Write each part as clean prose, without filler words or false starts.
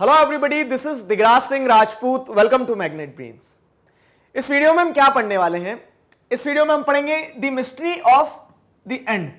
Hello everybody, this is Digraj Singh Rajput. Welcome to magnet brains. इस video में हम क्या पढ़ने वाले हैं? इस वीडियो में हम पढ़ेंगे the mystery of the end.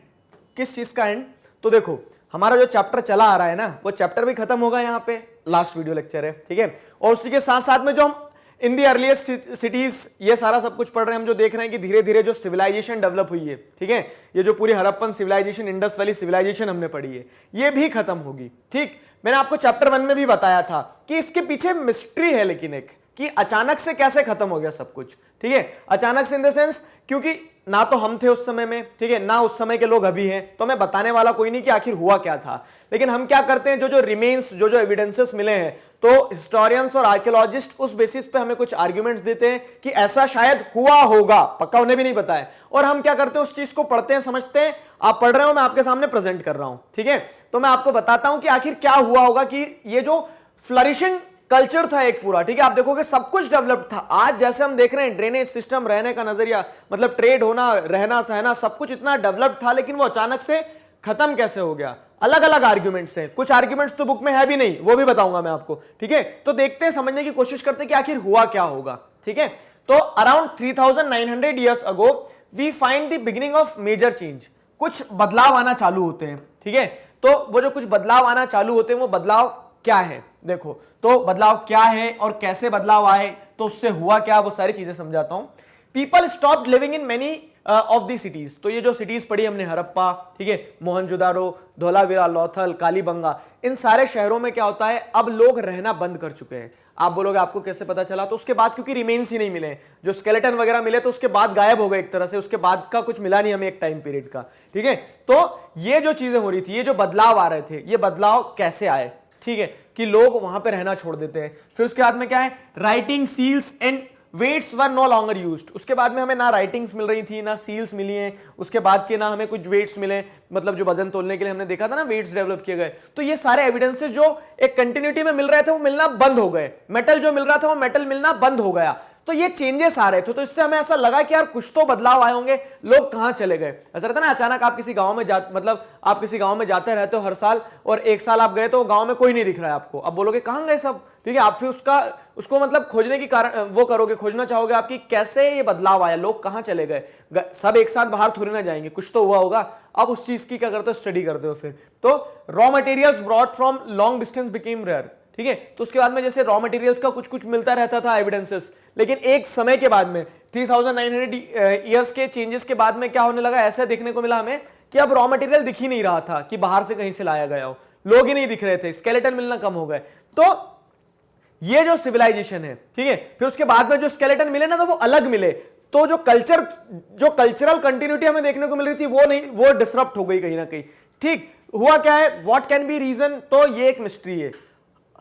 किस चीज का एंड? तो देखो, हमारा जो चैप्टर चला आ रहा है ना, वो चैप्टर भी खत्म होगा। यहाँ पे लास्ट वीडियो लेक्चर है, ठीक है। और उसी के साथ साथ में जो हम इन दी अर्लीस्ट सिटीज, ये सारा सब कुछ पढ़ रहे हैं। हम जो देख रहे हैं कि धीरे धीरे जो सिविलाइजेशन डेवलप हुई है, ठीक है, ये जो पूरी Harappan civilization, Indus valley civilization हमने पढ़ी है, ये भी खत्म होगी। ठीक, मैंने आपको चैप्टर 1 में भी बताया था कि इसके पीछे मिस्ट्री है, लेकिन एक कि अचानक से कैसे खत्म हो गया सब कुछ। ठीक है, अचानक से इन द सेंस, क्योंकि ना तो हम थे उस समय में, ठीक है, ना उस समय के लोग अभी हैं, तो मैं बताने वाला कोई नहीं कि आखिर हुआ क्या था। लेकिन हम क्या करते हैं, जो जो रिमेन्स, जो जो एविडेंसेस मिले हैं, तो हिस्टोरियंस और आर्कियोलॉजिस्ट उस बेसिस पे हमें कुछ आर्ग्यूमेंट्स देते हैं कि ऐसा शायद हुआ होगा, पक्का उन्हें भी नहीं पता है। और हम क्या करते हैं, उस चीज को पढ़ते हैं, समझते हैं। आप पढ़ रहे हो, मैं आपके सामने प्रेजेंट कर रहा हूं, ठीक है। तो मैं आपको बताता हूं कि आखिर क्या हुआ होगा कि ये जो फ्लरिशिंग कल्चर था एक पूरा, ठीक है, आप देखोगे सब कुछ डेवलप्ड था। आज जैसे हम देख रहे हैं, ड्रेनेज सिस्टम, रहने का नजरिया, मतलब ट्रेड होना, रहना सहना, सब कुछ इतना डेवलप्ड था, लेकिन वो अचानक से खत्म कैसे हो गया? अलग अलग आर्ग्यूमेंट्स हैं। कुछ आर्ग्यूमेंट्स तो बुक में है भी नहीं, वो भी बताऊंगा मैं आपको, ठीक है। तो देखते हैं, समझने की कोशिश करते हैं कि आखिर हुआ क्या होगा, ठीक है। तो around 3900 years ago we find the beginning of major change. कुछ बदलाव आना चालू होते हैं, ठीक है। तो वो जो कुछ बदलाव आना चालू होते हैं, वो बदलाव क्या है? देखो, तो बदलाव क्या है और कैसे बदलाव आए, तो उससे हुआ क्या, वो सारी चीजें समझाता हूं। People stopped living in many of the cities. तो ये जो सिटीज पढ़ी हमने, हड़प्पा, ठीक है, मोहनजोदारो, धोलावीरा, लोथल, कालीबंगा, इन सारे शहरों में क्या होता है, अब लोग रहना बंद कर चुके हैं। आप बोलोगे आपको कैसे पता चला? तो उसके बाद क्योंकि रिमेन्स ही नहीं मिले, जो स्केलेटन वगैरह मिले तो उसके बाद गायब हो गए एक तरह से, उसके बाद का कुछ मिला नहीं हमें एक टाइम पीरियड का, ठीक है। तो ये जो चीजें हो रही थी, ये जो बदलाव आ रहे थे, ये बदलाव कैसे आए? ठीक है, कि लोग वहां पे रहना छोड़ देते हैं। फिर उसके बाद में क्या है, writing, seals and weights were no longer used. उसके बाद में हमें ना राइटिंग्स मिल रही थी, ना सील्स मिली हैं, उसके बाद के ना हमें कुछ वेट्स मिले, मतलब जो वजन तोलने के लिए हमने देखा था ना, वेट्स डेवलप किए गए। तो ये सारे एविडेंसेस जो एक कंटिन्यूटी में मिल रहे थे, वो मिलना बंद हो गए। मेटल जो मिल रहा था, वो मेटल मिलना बंद हो गया। तो ये चेंजेस आ रहे थे, तो इससे हमें ऐसा लगा कि यार कुछ तो बदलाव आए होंगे, लोग कहां चले गए। ऐसा रहता है ना, अचानक आप किसी गांव में मतलब आप किसी गांव में जाते रहते हो हर साल, और एक साल आप गए तो गांव में कोई नहीं दिख रहा है आपको। अब बोलोगे कहां गए सब, ठीक है। आप फिर उसको मतलब खोजने की कारण वो करोगे, खोजना चाहोगे आपकी कैसे ये बदलाव आया, लोग कहां चले गए। सब एक साथ बाहर थोड़ी ना जाएंगे, कुछ तो हुआ होगा। अब उस चीज की क्या करते हो, स्टडी करते हो। फिर तो raw materials brought from long distance became rare, ठीक है। तो उसके बाद में जैसे रॉ मटेरियल्स का कुछ कुछ मिलता रहता था एविडेंसेस, लेकिन एक समय के बाद में 3900 ईयर्स के चेंजेस के बाद में क्या होने लगा, ऐसा देखने को मिला हमें कि अब रॉ मटेरियल दिख ही नहीं रहा था कि बाहर से कहीं से लाया गया हो, लोग ही नहीं दिख रहे थे, स्केलेटन मिलना कम हो गए। तो ये जो सिविलाइजेशन है, ठीक है, फिर उसके बाद में जो स्केलेटन मिले ना, तो वो अलग मिले। तो जो कल्चरल कंटिन्यूटी हमें देखने को मिल रही थी, वो नहीं, वो डिसरप्ट हो गई कहीं ना कहीं। ठीक, हुआ क्या है, व्हाट कैन बी रीजन? तो ये एक मिस्ट्री है,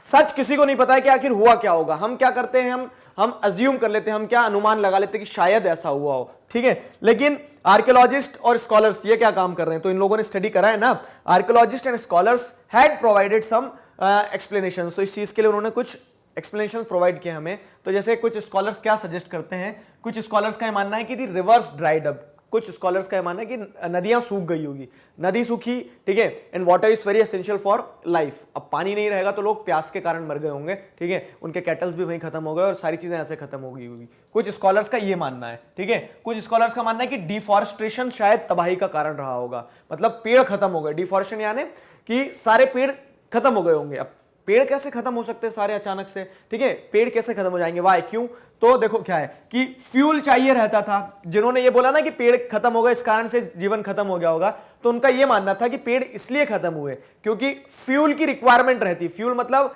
सच किसी को नहीं पता है कि आखिर हुआ क्या होगा। हम क्या करते हैं, हम अज्यूम कर लेते हैं, हम क्या अनुमान लगा लेते हैं कि शायद ऐसा हुआ हो, ठीक है। लेकिन आर्कियोलॉजिस्ट और स्कॉलर्स ये क्या काम कर रहे हैं, तो इन लोगों ने स्टडी करा है ना, archaeologists and scholars had provided some explanations. तो इस चीज के लिए उन्होंने कुछ एक्सप्लेनेशन प्रोवाइड किए हमें। तो जैसे कुछ स्कॉलर्स क्या सजेस्ट करते हैं, कुछ स्कॉलर्स का मानना है कि दी रिवर्स ड्राइड अप। कुछ स्कॉलर्स का मानना है कि नदियां सूख गई होगी, नदी सूखी, ठीक है, and water is very essential for life. अब पानी नहीं रहेगा तो लोग प्यास के कारण मर गए होंगे, ठीक है, उनके कैटल्स भी वहीं खत्म हो गए और सारी चीजें ऐसे खत्म हो गई होगी। कुछ स्कॉलर्स का ये मानना है, ठीक है। कुछ स्कॉलर्स का मानना है कि डिफॉरेस्टेशन शायद तबाही का कारण रहा होगा, मतलब पेड़ खत्म हो गए। डिफॉरेस्टेशन यानी कि सारे पेड़ खत्म हो गए होंगे। अब पेड़ कैसे खत्म हो सकते हैं सारे अचानक से, ठीक है, पेड़ कैसे खत्म हो जाएंगे, वाई, क्यों? तो देखो क्या है कि फ्यूल चाहिए रहता था। जिन्होंने ये बोला ना कि पेड़ खत्म हो गए इस कारण से जीवन खत्म हो गया होगा, तो उनका ये मानना था कि पेड़ इसलिए खत्म हुए क्योंकि फ्यूल की रिक्वायरमेंट रहती। फ्यूल मतलब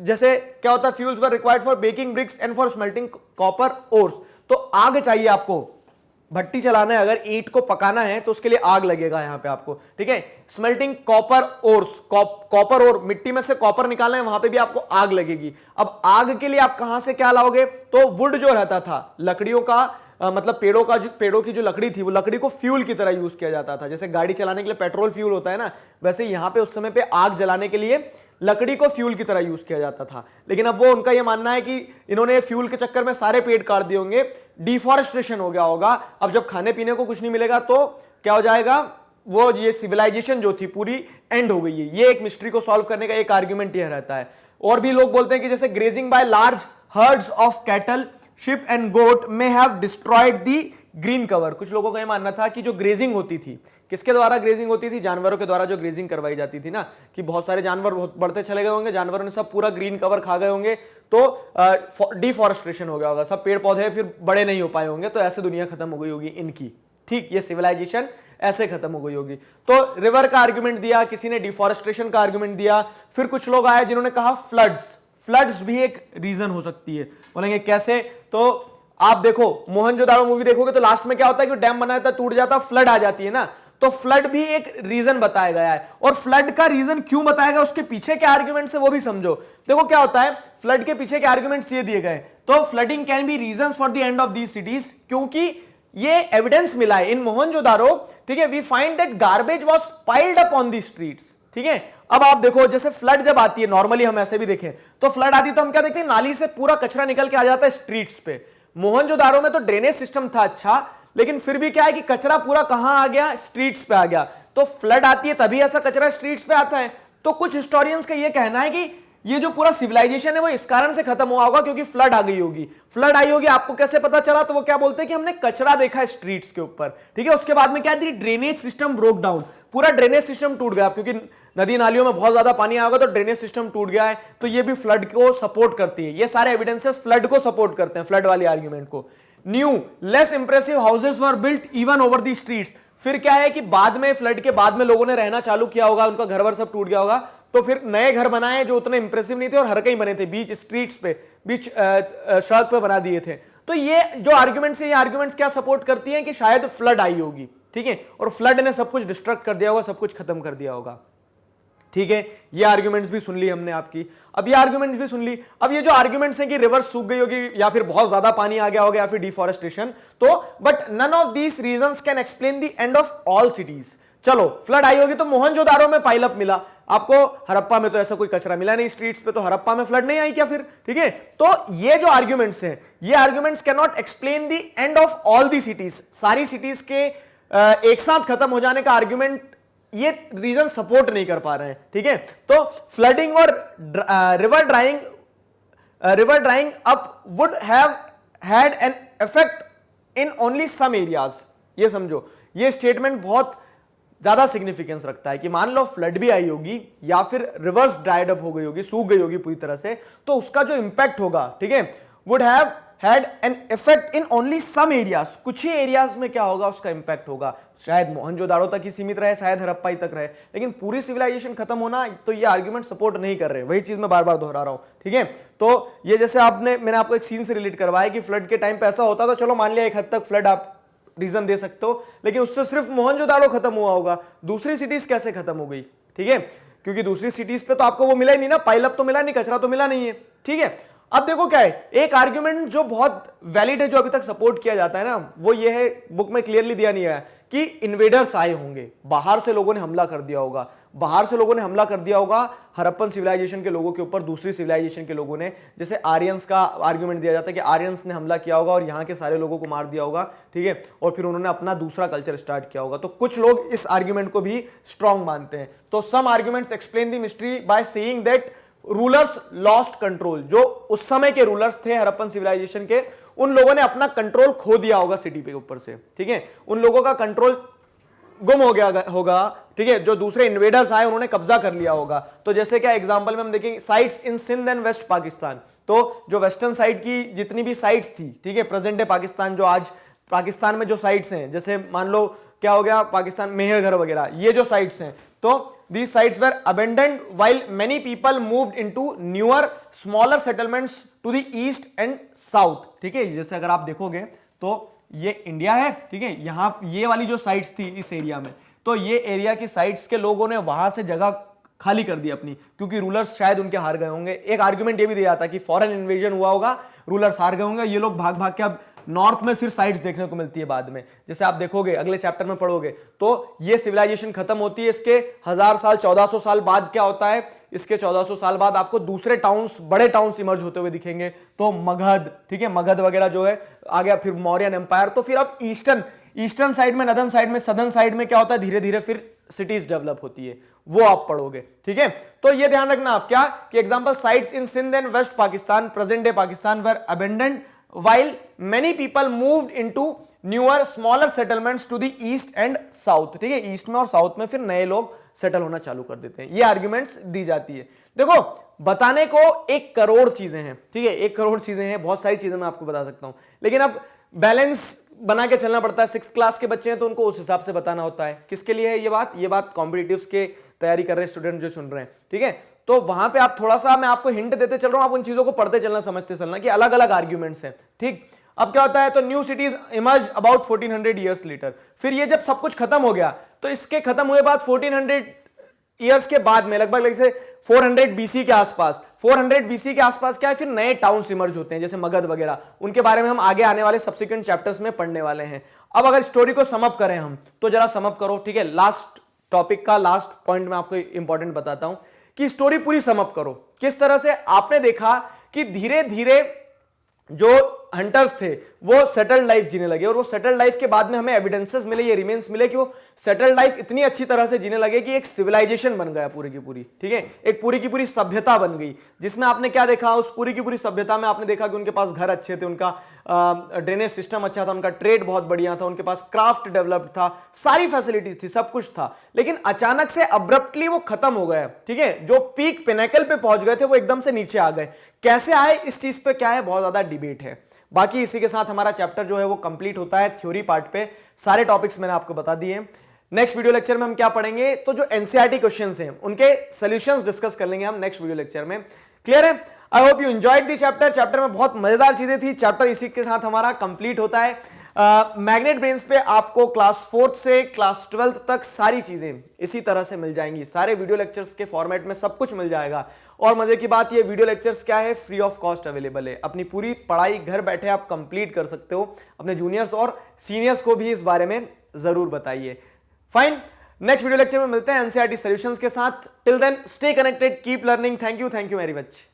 जैसे क्या होता है, fuels were required for baking bricks and for smelting copper ores. तो आग चाहिए आपको, भट्टी चलाना है, अगर ईंट को पकाना है तो उसके लिए आग लगेगा यहां पे आपको, ठीक है। स्मेल्टिंग कॉपर ओर्स, कॉपर और मिट्टी में से कॉपर निकालना है, वहां पे भी आपको आग लगेगी। अब आग के लिए आप कहां से क्या लाओगे, तो वुड जो रहता था, लकड़ियों का मतलब पेड़ों की जो लकड़ी थी, वो लकड़ी को फ्यूल की तरह यूज किया जाता था। जैसे गाड़ी चलाने के लिए पेट्रोल फ्यूल होता है ना, वैसे यहां पे उस समय पे आग जलाने के लिए लकड़ी को फ्यूल की तरह यूज किया जाता था। लेकिन अब वो उनका ये मानना है कि इन्होंने फ्यूल के चक्कर में सारे पेड़ काट दिए होंगे, डिफॉरेस्टेशन हो गया होगा। अब जब खाने पीने को कुछ नहीं मिलेगा तो क्या हो जाएगा, वो ये सिविलाइजेशन जो थी पूरी एंड हो गई है। ये एक मिस्ट्री को सॉल्व करने का एक आर्ग्यूमेंट यह रहता है। और भी लोग बोलते हैं कि जैसे grazing by large herds of cattle, sheep and goat may have destroyed the green cover. कुछ लोगों का यह मानना था कि जो ग्रेजिंग होती थी, किसके द्वारा ग्रेजिंग होती थी? जानवरों के द्वारा जो ग्रेजिंग करवाई जाती थी ना, कि बहुत सारे जानवर बढ़ते चले गए होंगे, जानवरों ने सब पूरा ग्रीन कवर खा गए होंगे, तो डिफॉरेस्टेशन हो गया होगा, सब पेड़ पौधे फिर बड़े नहीं हो पाए होंगे, तो ऐसे दुनिया खत्म हो गई होगी इनकी। ठीक, ये सिविलाइजेशन ऐसे खत्म हो गई होगी। तो रिवर का आर्गुमेंट दिया, किसी ने डिफॉरेस्टेशन का आर्गुमेंट दिया, फिर कुछ लोग आए जिन्होंने कहा फ्लड्स भी एक रीजन हो सकती है। बोलेंगे कैसे? तो आप देखो मोहनजोदाड़ो मूवी देखोगे तो लास्ट में क्या होता है कि डैम बना था, टूट जाता, फ्लड आ जाती है ना, तो फ्लड भी एक रीजन बताया गया है। और फ्लड का रीजन क्यों बताया गया, उसके पीछे के आर्गुमेंट्स है वो भी समझो। देखो क्या होता है, फ्लड के पीछे के आर्गुमेंट्स ये दिए गए, तो flooding can be reason for the end of these cities, क्योंकि ये एविडेंस मिला है इन मोहनजोदाड़ो। ठीक है, we find that garbage was piled up on the streets. ठीक है, अब आप देखो जैसे फ्लड जब आती है, नॉर्मली हम ऐसे भी देखें तो फ्लड आती है तो हम क्या देखते हैं, नाली से पूरा कचरा निकल के आ जाता है स्ट्रीट्स पे। मोहनजोदाड़ो में तो ड्रेनेज सिस्टम था अच्छा, लेकिन फिर भी क्या है कि कचरा पूरा कहां आ गया, स्ट्रीट्स पे आ गया। तो फ्लड आती है तभी ऐसा कचरा स्ट्रीट्स पे आता है। तो कुछ हिस्टोरियंस का ये कहना है कि ये जो पूरा सिविलाइजेशन है वो इस कारण से खत्म हुआ होगा क्योंकि फ्लड आ गई होगी। फ्लड आई होगी, आपको कैसे पता चला? तो वो क्या बोलते हैं कि हमने कचरा देखा स्ट्रीट्स के ऊपर। ठीक है, उसके बाद में क्या थी, ड्रेनेज सिस्टम ब्रोक डाउन, पूरा ड्रेनेज सिस्टम टूट गया, क्योंकि नदी नालियों में बहुत ज्यादा पानी आएगा तो ड्रेनेज सिस्टम टूट गया है, तो ये भी फ्लड को सपोर्ट करती है। ये सारे एविडेंसेस फ्लड को सपोर्ट करते हैं, फ्लड वाली आर्ग्यूमेंट को। New less impressive houses were built even over the streets. फिर क्या है कि बाद में, फ्लड के बाद में लोगों ने रहना चालू किया होगा, उनका घर वर सब टूट गया होगा, तो फिर नए घर बनाए जो उतने इंप्रेसिव नहीं थे और हर कहीं बने थे, बीच स्ट्रीट्स पे, बीच सड़क पे बना दिए थे। तो ये जो आर्गुमेंट्स है, ये आर्गुमेंट्स क्या सपोर्ट करती हैं कि शायद फ्लड आई होगी। ठीक है, और फ्लड ने सब कुछ डिस्ट्रक्ट कर दिया होगा, सब कुछ खत्म कर दिया होगा। ठीक है, ये आर्गुमेंट्स भी सुन ली हमने आपकी। अब ये आर्गुमेंट्स भी सुन ली। अब ये जो आर्गुमेंट्स हैं कि रिवर सूख गई होगी या फिर बहुत ज्यादा पानी आ गया होगा या फिर डिफॉरेस्टेशन, तो but none of these reasons can explain the end of all cities. चलो फ्लड आई होगी तो मोहनजोदाड़ो में पाइल अप मिला आपको, हड़प्पा में तो ऐसा कोई कचरा मिला नहीं स्ट्रीट्स पे, तो हड़प्पा में फ्लड नहीं आई क्या फिर? ठीक है, तो ये जो आर्गुमेंट्स हैं, ये arguments can not explain the end of all the cities. सारी सिटीज के एक साथ खत्म हो जाने का आर्गुमेंट ये रीजन सपोर्ट नहीं कर पा रहे हैं। ठीक है, तो फ्लडिंग और river drying up would have had an effect in only some areas. ये समझो, ये स्टेटमेंट बहुत ज्यादा सिग्निफिकेंस रखता है कि मान लो फ्लड भी आई होगी या फिर रिवर्स ड्राइड अप हो गई होगी, सूख गई होगी पूरी तरह से, तो उसका जो इंपैक्ट होगा, ठीक है, would have had an effect in only some areas. कुछ ही एरियाज में क्या होगा, उसका इंपैक्ट होगा। शायद मोहनजोदाड़ो तक ही सीमित रहे, शायद हड़प्पा ही तक रहे, लेकिन पूरी सिविलाइजेशन खत्म होना तो ये आर्गुमेंट सपोर्ट नहीं कर रहे। वही चीज मैं बार बार दोहरा रहा हूं। ठीक है, तो ये जैसे मैंने आपको एक सीन से रिलेट करवाया कि फ्लड के टाइम पे ऐसा होता, तो चलो मान लिया एक हद तक फ्लड आप रीजन दे सकते हो, लेकिन उससे सिर्फ मोहनजोदाड़ो खत्म हुआ होगा, दूसरी सिटीज कैसे खत्म हो गई? ठीक है, क्योंकि दूसरी सिटीज पे तो आपको वो मिला ही नहीं ना, पाइल अप तो मिला नहीं, कचरा तो मिला नहीं है। ठीक है, अब देखो क्या है, एक आर्गुमेंट जो बहुत वैलिड है, जो अभी तक सपोर्ट किया जाता है ना, वो ये है, बुक में क्लियरली दिया नहीं है कि इन्वेडर्स आए होंगे, बाहर से लोगों ने हमला कर दिया होगा, बाहर से लोगों ने हमला कर दिया होगा हड़प्पन सिविलाइजेशन के लोगों के ऊपर, दूसरी सिविलाइजेशन के लोगों ने। जैसे आर्यंस का आर्गुमेंट दिया जाता है कि आर्यंस ने हमला किया होगा और यहाँ के सारे लोगों को मार दिया होगा। ठीक है, और फिर उन्होंने अपना दूसरा कल्चर स्टार्ट किया होगा। तो कुछ लोग इस आर्गुमेंट को भी स्ट्रॉन्ग मानते हैं। तो some arguments explain the mystery by saying that rulers lost control. जो उस समय के रूलर्स थे हड़प्पन सिविलाइजेशन के, उन लोगों ने अपना कंट्रोल खो दिया होगा सिटी के ऊपर से। ठीक है, उन लोगों का कंट्रोल गुम हो गया होगा। ठीक है, जो दूसरे इन्वेडर्स आए उन्होंने कब्जा कर लिया होगा। तो जैसे क्या एग्जांपल में हम देखेंगे, sites in Sindh and west Pakistan, तो जो वेस्टर्न साइड की जितनी भी साइट्स थी, ठीक है, प्रेजेंट डे पाकिस्तान, जो आज पाकिस्तान में जो साइट्स हैं, जैसे मान लो क्या हो गया पाकिस्तान, मेहरगढ़ वगैरह, ये जो साइट्स हैं, तो these sites were abandoned while many people moved into newer smaller settlements to the east and south। ठीक है, जैसे अगर आप देखोगे तो ये इंडिया है, ठीक है, यहां ये वाली जो साइट्स थी इस एरिया में, तो ये एरिया की साइट्स के लोगों ने वहां से जगह खाली कर दी अपनी, क्योंकि रूलर्स शायद उनके हार गए होंगे। एक आर्गुमेंट ये भी दिया था कि फॉरेन इन्वेजन हुआ होगा, रूलर्स हार गए होंगे, ये लोग भाग भाग के अब नॉर्थ में फिर साइट्स देखने को मिलती है बाद में। जैसे आप देखोगे अगले चैप्टर में पढ़ोगे, तो ये सिविलाइजेशन खत्म होती है, इसके 1000 साल 1400 साल बाद क्या होता है, इसके 1400 साल बाद आपको दूसरे टाउन्स, बड़े टाउन्स इमर्ज होते हुए दिखेंगे। तो मगध, ठीक है, मगध वगैरह जो है आ गया, फिर मौर्यन एम्पायर। तो फिर अब ईस्टर्न साइड में, नदर्न साइड में, सदर्न साइड में क्या होता है, धीरे धीरे फिर सिटीज डेवलप होती है, वो आप पढ़ोगे, ठीक है। तो ये ध्यान रखना आप क्या कि example sites in Sindh and west Pakistan, present day Pakistan, were abandoned while many people moved into newer smaller settlements to the east and south, ठीक है। ईस्ट में और साउथ में फिर नए लोग सेटल होना चालू कर देते हैं। ये आर्ग्यूमेंट्स दी जाती है। देखो बताने को 1 करोड़ चीजें हैं, ठीक है, 1 करोड़ चीजें हैं, बहुत सारी चीजें मैं आपको बता सकता हूं, लेकिन अब बैलेंस बना के चलना पड़ता है। 6th क्लास के बच्चे हैं तो उनको उस हिसाब से बताना होता है। किसके लिए है ये बात कॉम्पिटिटिव्स के तैयारी कर रहे स्टूडेंट जो सुन रहे हैं, ठीक है। तो वहां पे आप थोड़ा सा, मैं आपको हिंट देते चल रहा हूं, आप उन चीजों को पढ़ते चलना, समझते चलना कि अलग अलग आर्ग्यूमेंट्स हैं, ठीक। अब क्या होता है, तो new cities emerge about 1400 years later. फिर ये जब सब कुछ खत्म हो गया तो इसके खत्म हुए बाद 1400 ईयर्स के बाद में लगभग से 400 बीसी के आसपास, 400 बीसी के आसपास क्या है, फिर नए टाउन्स इमर्ज होते हैं जैसे मगध वगैरह। उनके बारे में हम आगे आने वाले सब्सिक्वेंट चैप्टर्स में पढ़ने वाले हैं। अब अगर स्टोरी को समअप करें हम, तो जरा समअप करो, ठीक है। लास्ट टॉपिक का लास्ट पॉइंट मैं आपको इंपॉर्टेंट बताता हूं कि स्टोरी पूरी समअप करो। किस तरह से आपने देखा कि धीरे धीरे जो हंटर्स थे वो सेटल्ड लाइफ जीने लगे, और वो सेटल्ड लाइफ के बाद में हमें एविडेंसेस मिले, ये रिमेन्स मिले कि वो सेटल्ड लाइफ इतनी अच्छी तरह से जीने लगे कि एक सिविलाइजेशन बन गया पूरी की पूरी, ठीक है। एक पूरी की पूरी सभ्यता बन गई, जिसमें आपने क्या देखा, उस पूरी की पूरी सभ्यता में आपने देखा कि उनके पास घर अच्छे थे, उनका ड्रेनेज सिस्टम अच्छा था, उनका ट्रेड बहुत बढ़िया था, उनके पास क्राफ्ट डेवलप्ड था, सारी फैसिलिटीज थी, सब कुछ था। लेकिन अचानक से अब्रप्टली वो खत्म हो गया, ठीक है। जो पीक पिनेकल पे पहुंच गए थे वो एकदम से नीचे आ गए। कैसे आए, इस चीज पे क्या है, बहुत ज्यादा डिबेट है। बाकी इसी के साथ हमारा चैप्टर जो है वो कंप्लीट होता है। थ्योरी पार्ट पे सारे टॉपिक्स मैंने आपको बता दिए। नेक्स्ट वीडियो लेक्चर में हम क्या पढ़ेंगे, तो जो एनसीईआरटी क्वेश्चंस हैं उनके सॉल्यूशंस डिस्कस कर लेंगे हम नेक्स्ट वीडियो लेक्चर में। क्लियर है? I hope you enjoyed the chapter. Chapter में बहुत मजेदार चीजें थी। चैप्टर इसी के साथ हमारा कंप्लीट होता है। मैग्नेट ब्रेन्स पे आपको क्लास 4th से क्लास 12th तक सारी चीजें इसी तरह से मिल जाएंगी, सारे वीडियो लेक्चर्स के फॉर्मेट में सब कुछ मिल जाएगा। और मजे की बात ये वीडियो लेक्चर्स क्या है, फ्री ऑफ कॉस्ट अवेलेबल है। अपनी पूरी पढ़ाई घर बैठे आप कंप्लीट कर सकते हो। अपने जूनियर्स और सीनियर्स को भी इस बारे में जरूर बताइए। फाइन, नेक्स्ट वीडियो लेक्चर में मिलते हैं एनसीईआरटी सॉल्यूशंस के साथ। Till then stay connected, keep learning. Thank you very much.